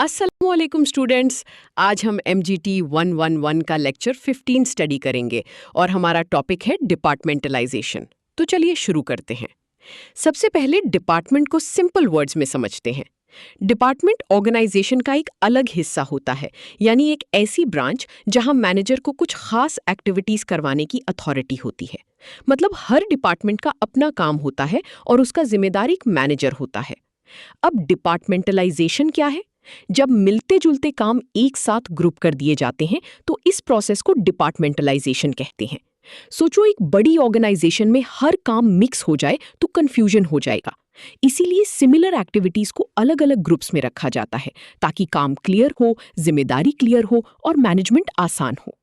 अस्सलामुअलैकुम स्टूडेंट्स। आज हम MGT 111 का लेक्चर 15 स्टडी करेंगे और हमारा टॉपिक है डिपार्टमेंटलाइजेशन। तो चलिए शुरू करते हैं। सबसे पहले डिपार्टमेंट को सिंपल वर्ड्स में समझते हैं। डिपार्टमेंट ऑर्गेनाइजेशन का एक अलग हिस्सा होता है, यानी एक ऐसी ब्रांच जहां मैनेजर को कुछ खास एक्टिविटीज करवाने की अथॉरिटी होती है। मतलब हर डिपार्टमेंट का अपना काम होता है और उसका जिम्मेदार एक मैनेजर होता है। अब डिपार्टमेंटलाइजेशन क्या है? जब मिलते जुलते काम एक साथ ग्रुप कर दिए जाते हैं तो इस प्रोसेस को डिपार्टमेंटलाइजेशन कहते हैं। सोचो, एक बड़ी ऑर्गेनाइजेशन में हर काम मिक्स हो जाए तो कंफ्यूजन हो जाएगा। इसीलिए सिमिलर एक्टिविटीज को अलग अलग ग्रुप्स में रखा जाता है ताकि काम क्लियर हो, जिम्मेदारी क्लियर हो और मैनेजमेंट आसान हो।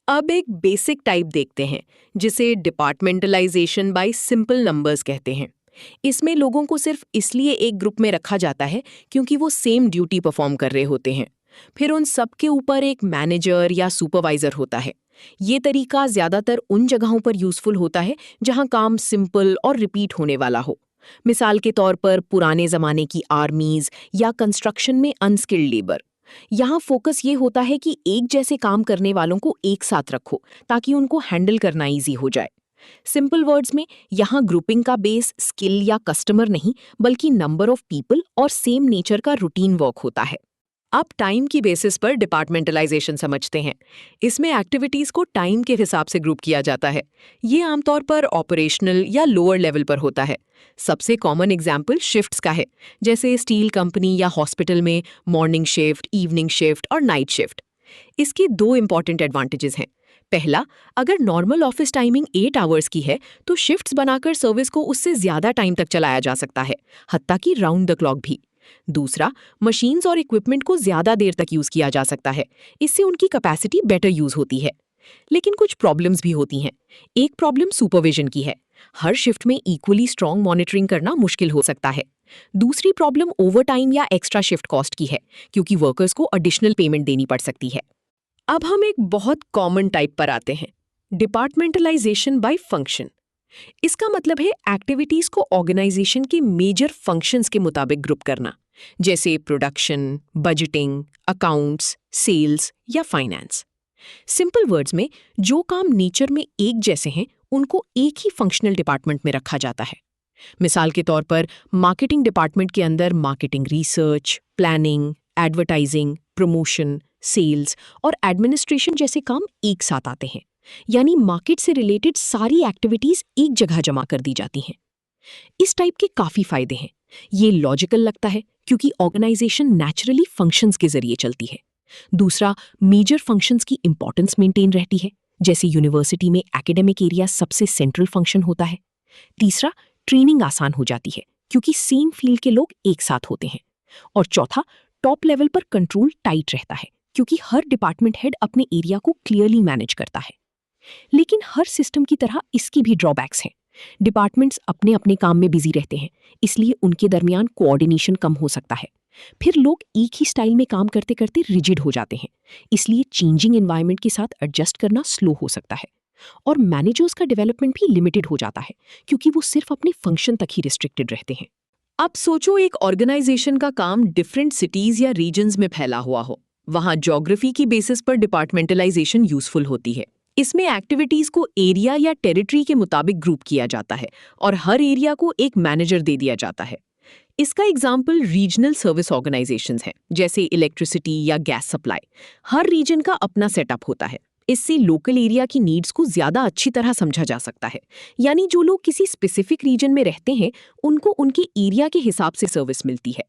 अब एक बेसिक टाइप देखते हैं जिसे डिपार्टमेंटलाइजेशन बाय सिंपल नंबर्स कहते हैं। इसमें लोगों को सिर्फ इसलिए एक ग्रुप में रखा जाता है क्योंकि वो सेम ड्यूटी परफॉर्म कर रहे होते हैं। फिर उन सबके ऊपर एक मैनेजर या सुपरवाइजर होता है। ये तरीका ज्यादातर उन जगहों पर यूजफुल होता है जहां काम सिंपल और रिपीट होने वाला हो। मिसाल के तौर पर पुराने जमाने की आर्मीज या कंस्ट्रक्शन में अनस्किल्ड लेबर। यहाँ फोकस ये होता है कि एक जैसे काम करने वालों को एक साथ रखो ताकि उनको हैंडल करना ईजी हो जाए। सिंपल वर्ड्स में यहाँ ग्रुपिंग का बेस स्किल या कस्टमर नहीं बल्कि नंबर ऑफ पीपल और सेम नेचर का रूटीन वर्क होता है। अब टाइम की बेसिस पर डिपार्टमेंटलाइजेशन समझते हैं। इसमें एक्टिविटीज को टाइम के हिसाब से ग्रुप किया जाता है। ये आमतौर पर ऑपरेशनल या लोअर लेवल पर होता है। सबसे कॉमन एग्जाम्पल शिफ्ट्स का है, जैसे स्टील कंपनी या हॉस्पिटल में मॉर्निंग शिफ्ट, इवनिंग शिफ्ट और नाइट शिफ्ट। इसके दो इंपॉर्टेंट एडवांटेजेस हैं। पहला, अगर नॉर्मल ऑफिस टाइमिंग 8 आवर्स की है तो शिफ्ट्स बनाकर सर्विस को उससे ज्यादा टाइम तक चलाया जा सकता है, हत्ता कि राउंड द क्लॉक भी। दूसरा, मशीन्स और इक्विपमेंट को ज्यादा देर तक यूज किया जा सकता है, इससे उनकी कैपेसिटी बेटर यूज होती है। लेकिन कुछ प्रॉब्लम्स भी होती हैं। एक प्रॉब्लम सुपरविजन की है। हर शिफ्ट में इक्वली स्ट्रॉन्ग मॉनिटरिंग करना मुश्किल हो सकता है। दूसरी प्रॉब्लम ओवरटाइम या एक्स्ट्रा शिफ्ट कॉस्ट की है, क्योंकि वर्कर्स को एडिशनल पेमेंट देनी पड़ सकती है। अब हम एक बहुत कॉमन टाइप पर आते हैं, डिपार्टमेंटलाइजेशन बाय फंक्शन। इसका मतलब है एक्टिविटीज को ऑर्गेनाइजेशन के मेजर फंक्शंस के मुताबिक ग्रुप करना, जैसे प्रोडक्शन, बजटिंग, अकाउंट्स, सेल्स या फाइनेंस। सिंपल वर्ड्स में जो काम नेचर में एक जैसे हैं उनको एक ही फंक्शनल डिपार्टमेंट में रखा जाता है। मिसाल के तौर पर मार्केटिंग डिपार्टमेंट के अंदर marketing research, planning, advertising, promotion, sales और एडमिनिस्ट्रेशन जैसे काम एक साथ आते हैं। यानी मार्केट से रिलेटेड सारी एक्टिविटीज एक जगह जमा कर दी जाती हैं। इस टाइप के काफी फायदे हैं। ये लॉजिकल लगता है क्योंकि ऑर्गेनाइजेशन नेचुरली फंक्शंस के जरिए चलती है। दूसरा, मेजर फंक्शंस की इंपॉर्टेंस मेंटेन रहती है, जैसे यूनिवर्सिटी में एकेडमिक एरिया सबसे सेंट्रल फंक्शन होता है। तीसरा, ट्रेनिंग आसान हो जाती है क्योंकि सेम फील्ड के लोग एक साथ होते हैं। और चौथा, टॉप लेवल पर कंट्रोल टाइट रहता है क्योंकि हर डिपार्टमेंट हेड अपने एरिया को क्लियरली मैनेज करता है। लेकिन हर सिस्टम की तरह इसकी भी ड्रॉबैक्स हैं। डिपार्टमेंट्स अपने अपने काम में बिजी रहते हैं, इसलिए उनके दरमियान कोऑर्डिनेशन कम हो सकता है। फिर लोग एक ही स्टाइल में काम करते करते रिजिड हो जाते हैं, इसलिए चेंजिंग एनवायरनमेंट के साथ एडजस्ट करना स्लो हो सकता है। और मैनेजर्स का डेवलपमेंट भी लिमिटेड हो जाता है क्योंकि वो सिर्फ अपने फंक्शन तक ही रिस्ट्रिक्टेड रहते हैं। अब सोचो, एक ऑर्गेनाइजेशन का काम डिफरेंट सिटीज या रीजन्स में फैला हुआ हो। वहां ज्योग्राफी की बेसिस पर डिपार्टमेंटलाइजेशन यूजफुल होती है। इसमें एक्टिविटीज को एरिया या टेरिटरी के मुताबिक ग्रुप किया जाता है और हर एरिया को एक मैनेजर दे दिया जाता है। इसका एग्जाम्पल रीजनल सर्विस ऑर्गेनाइजेशंस हैं, जैसे इलेक्ट्रिसिटी या गैस सप्लाई। हर रीजन का अपना सेटअप होता है। इससे लोकल एरिया की नीड्स को ज्यादा अच्छी तरह समझा जा सकता है। यानी जो लोग किसी स्पेसिफिक रीजन में रहते हैं उनको उनके एरिया के हिसाब से सर्विस मिलती है।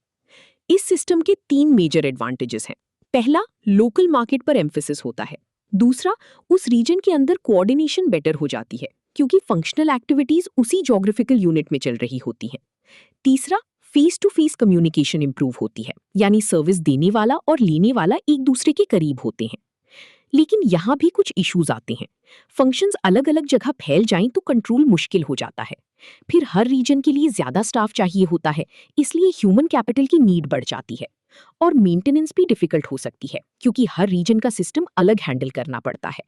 इस सिस्टम के 3 मेजर एडवांटेजेस हैं। पहला, लोकल मार्केट पर एम्फेसिस होता है। दूसरा, उस रीजन के अंदर कोऑर्डिनेशन बेटर हो जाती है क्योंकि फंक्शनल एक्टिविटीज उसी ज्योग्राफिकल यूनिट में चल रही होती हैं। तीसरा, face to face communication improve होती है, यानी सर्विस देने वाला और लेने वाला एक दूसरे के करीब होते हैं। लेकिन यहाँ भी कुछ इश्यूज आते हैं। फंक्शंस अलग अलग जगह फैल जाएं तो कंट्रोल मुश्किल हो जाता है। फिर हर रीजन के लिए ज्यादा स्टाफ चाहिए होता है, इसलिए ह्यूमन कैपिटल की नीड बढ़ जाती है। और मेंटेनेंस भी डिफिकल्ट हो सकती है क्योंकि हर रीजन का सिस्टम अलग हैंडल करना पड़ता है।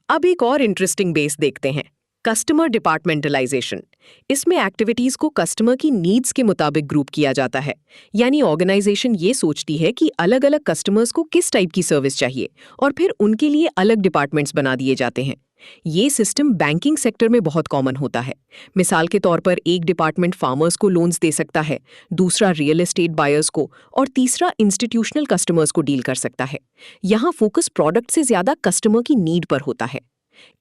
अब एक और इंटरेस्टिंग बेस देखते हैं, कस्टमर डिपार्टमेंटलाइजेशन। इसमें एक्टिविटीज को कस्टमर की नीड्स के मुताबिक ग्रुप किया जाता है। यानी ऑर्गेनाइजेशन ये सोचती है कि अलग अलग कस्टमर्स को किस टाइप की सर्विस चाहिए और फिर उनके लिए अलग डिपार्टमेंट्स बना दिए जाते हैं। ये सिस्टम बैंकिंग सेक्टर में बहुत कॉमन होता है। मिसाल के तौर पर एक डिपार्टमेंट फार्मर्स को लोन्स दे सकता है, दूसरा रियल एस्टेट बायर्स को और तीसरा इंस्टीट्यूशनल कस्टमर्स को डील कर सकता है। यहाँ फोकस प्रोडक्ट से ज्यादा कस्टमर की नीड पर होता है।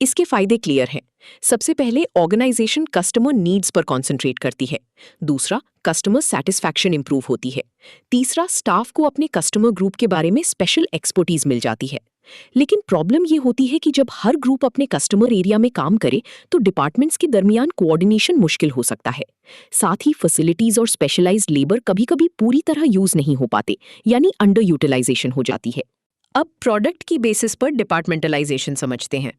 इसके फायदे क्लियर हैं। सबसे पहले ऑर्गेनाइजेशन कस्टमर नीड्स पर कॉन्सेंट्रेट करती है। दूसरा, कस्टमर सैटिस्फैक्शन इंप्रूव होती है। तीसरा, स्टाफ को अपने कस्टमर ग्रुप के बारे में स्पेशल एक्सपर्टीज मिल जाती है। लेकिन प्रॉब्लम ये होती है कि जब हर ग्रुप अपने कस्टमर एरिया में काम करे तो डिपार्टमेंट्स के दरमियान कोऑर्डिनेशन मुश्किल हो सकता है। साथ ही फैसिलिटीज और स्पेशलाइज्ड लेबर कभी-कभी पूरी तरह यूज नहीं हो पाते, यानी अंडर यूटिलाइजेशन हो जाती है। अब प्रोडक्ट की बेसिस पर डिपार्टमेंटलाइजेशन समझते हैं।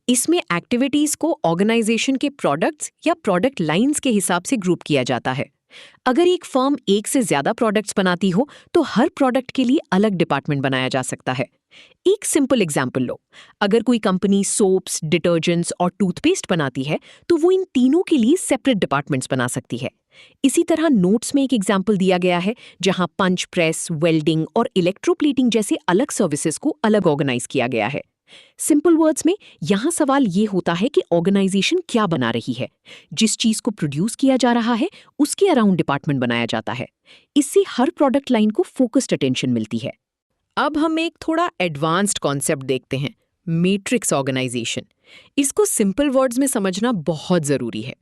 इसमें एक्टिविटीज को ऑर्गेनाइजेशन के प्रोडक्ट्स या प्रोडक्ट लाइंस के हिसाब से ग्रुप किया जाता है। अगर एक फर्म एक से ज्यादा प्रोडक्ट्स बनाती हो तो हर प्रोडक्ट के लिए अलग डिपार्टमेंट बनाया जा सकता है। एक सिंपल एग्जांपल लो। अगर कोई कंपनी सोप्स, डिटर्जेंट्स और टूथपेस्ट बनाती है तो वो इन तीनों के लिए सेपरेट डिपार्टमेंट्स बना सकती है। इसी तरह नोट्स में एक एग्जांपल दिया गया है जहां पंच प्रेस, वेल्डिंग और इलेक्ट्रोप्लेटिंग जैसे अलग सर्विसेज को अलग ऑर्गेनाइज किया गया है। सिंपल वर्ड्स में यहां सवाल ये होता है कि ऑर्गेनाइजेशन क्या बना रही है। जिस चीज को प्रोड्यूस किया जा रहा है उसके अराउंड डिपार्टमेंट बनाया जाता है। इससे हर प्रोडक्ट लाइन को फोकस्ड अटेंशन मिलती है। अब हम एक थोड़ा एडवांस्ड कॉन्सेप्ट देखते हैं, मैट्रिक्स ऑर्गेनाइजेशन। इसको सिंपल वर्ड्स में समझना बहुत जरूरी है।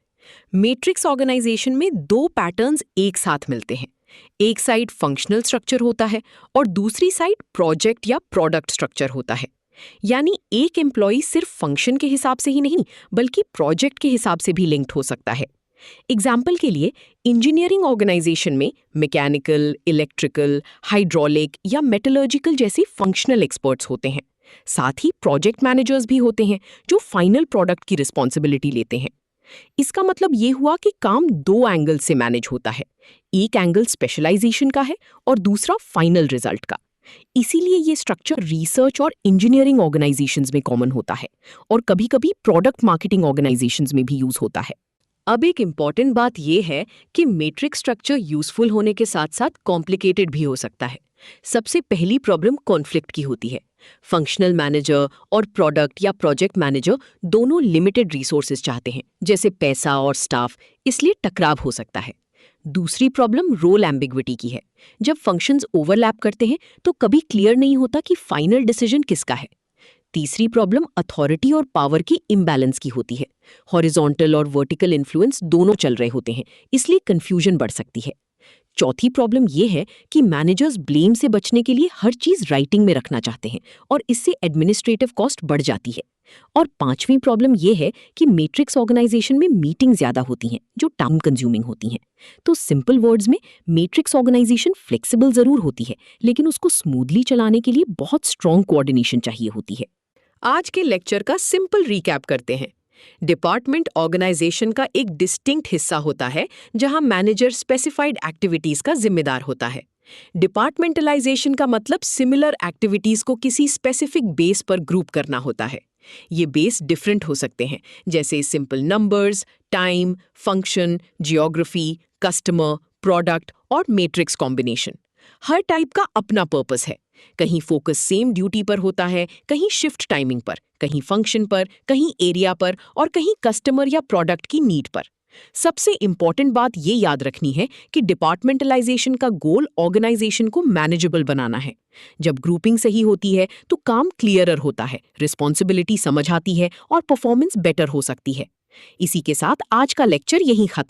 मैट्रिक्स ऑर्गेनाइजेशन में दो पैटर्न्स एक साथ मिलते हैं। एक साइड फंक्शनल स्ट्रक्चर होता है और दूसरी साइड प्रोजेक्ट या प्रोडक्ट स्ट्रक्चर होता है। यानी एक एम्प्लॉय सिर्फ फंक्शन के हिसाब से ही नहीं बल्कि प्रोजेक्ट के हिसाब से भी लिंक्ड हो सकता है। एग्जाम्पल के लिए इंजीनियरिंग ऑर्गेनाइजेशन में मैकेनिकल, इलेक्ट्रिकल, हाइड्रोलिक या मेटलर्जिकल जैसे फंक्शनल एक्सपर्ट्स होते हैं। साथ ही प्रोजेक्ट मैनेजर्स भी होते हैं जो फाइनल प्रोडक्ट की रिस्पॉन्सिबिलिटी लेते हैं। इसका मतलब ये हुआ कि काम दो एंगल से मैनेज होता है। एक एंगल स्पेशलाइजेशन का है और दूसरा फाइनल रिजल्ट का। इसीलिए ये स्ट्रक्चर रिसर्च और इंजीनियरिंग ऑर्गेनाइजेशंस में कॉमन होता है और कभी-कभी प्रोडक्ट मार्केटिंग ऑर्गेनाइजेशंस में भी यूज होता है। अब एक इम्पॉर्टेंट बात यह है कि मैट्रिक्स स्ट्रक्चर यूजफुल होने के साथ साथ कॉम्प्लिकेटेड भी हो सकता है। सबसे पहली प्रॉब्लम कॉन्फ्लिक्ट की होती है। फंक्शनल मैनेजर और प्रोडक्ट या प्रोजेक्ट मैनेजर दोनों लिमिटेड रिसोर्सेज चाहते हैं, जैसे पैसा और स्टाफ, इसलिए टकराव हो सकता है। दूसरी प्रॉब्लम रोल एम्बिग्विटी की है। जब फंक्शंस ओवरलैप करते हैं तो कभी क्लियर नहीं होता कि फाइनल डिसीजन किसका है। तीसरी प्रॉब्लम अथॉरिटी और पावर की इम्बैलेंस की होती है। हॉरिजॉन्टल और वर्टिकल इन्फ्लुएंस दोनों चल रहे होते हैं, इसलिए कंफ्यूजन बढ़ सकती है। चौथी प्रॉब्लम यह है कि मैनेजर्स ब्लेम से बचने के लिए हर चीज राइटिंग में रखना चाहते हैं और इससे एडमिनिस्ट्रेटिव कॉस्ट बढ़ जाती है। और पांचवी प्रॉब्लम यह है कि मैट्रिक्स ऑर्गेनाइजेशन में मीटिंग ज्यादा होती हैं जो टाइम कंज्यूमिंग होती हैं। तो सिंपल वर्ड्स में मैट्रिक्स ऑर्गेनाइजेशन फ्लेक्सिबल जरूर होती है, लेकिन उसको स्मूथली चलाने के लिए बहुत स्ट्रॉन्ग कोऑर्डिनेशन चाहिए होती है। आज के लेक्चर का सिंपल रिकैप करते हैं। डिपार्टमेंट ऑर्गेनाइजेशन का एक डिस्टिंक्ट हिस्सा होता है जहां मैनेजर स्पेसिफाइड एक्टिविटीज का जिम्मेदार होता है। डिपार्टमेंटलाइजेशन का मतलब सिमिलर एक्टिविटीज को किसी स्पेसिफिक बेस पर ग्रुप करना होता है। ये बेस डिफरेंट हो सकते हैं, जैसे simple numbers, time, function, geography, customer, product और मैट्रिक्स कॉम्बिनेशन। हर टाइप का अपना पर्पस है। कहीं फोकस सेम ड्यूटी पर होता है, कहीं शिफ्ट टाइमिंग पर, कहीं फंक्शन पर, कहीं एरिया पर और कहीं कस्टमर या प्रोडक्ट की नीड पर। सबसे इंपॉर्टेंट बात ये याद रखनी है कि डिपार्टमेंटलाइजेशन का गोल ऑर्गेनाइजेशन को मैनेजेबल बनाना है। जब ग्रुपिंग सही होती है तो काम क्लियरर होता है, रिस्पॉन्सिबिलिटी समझ आती है और परफॉर्मेंस बेटर हो सकती है। इसी के साथ आज का लेक्चर यहीं खत्म।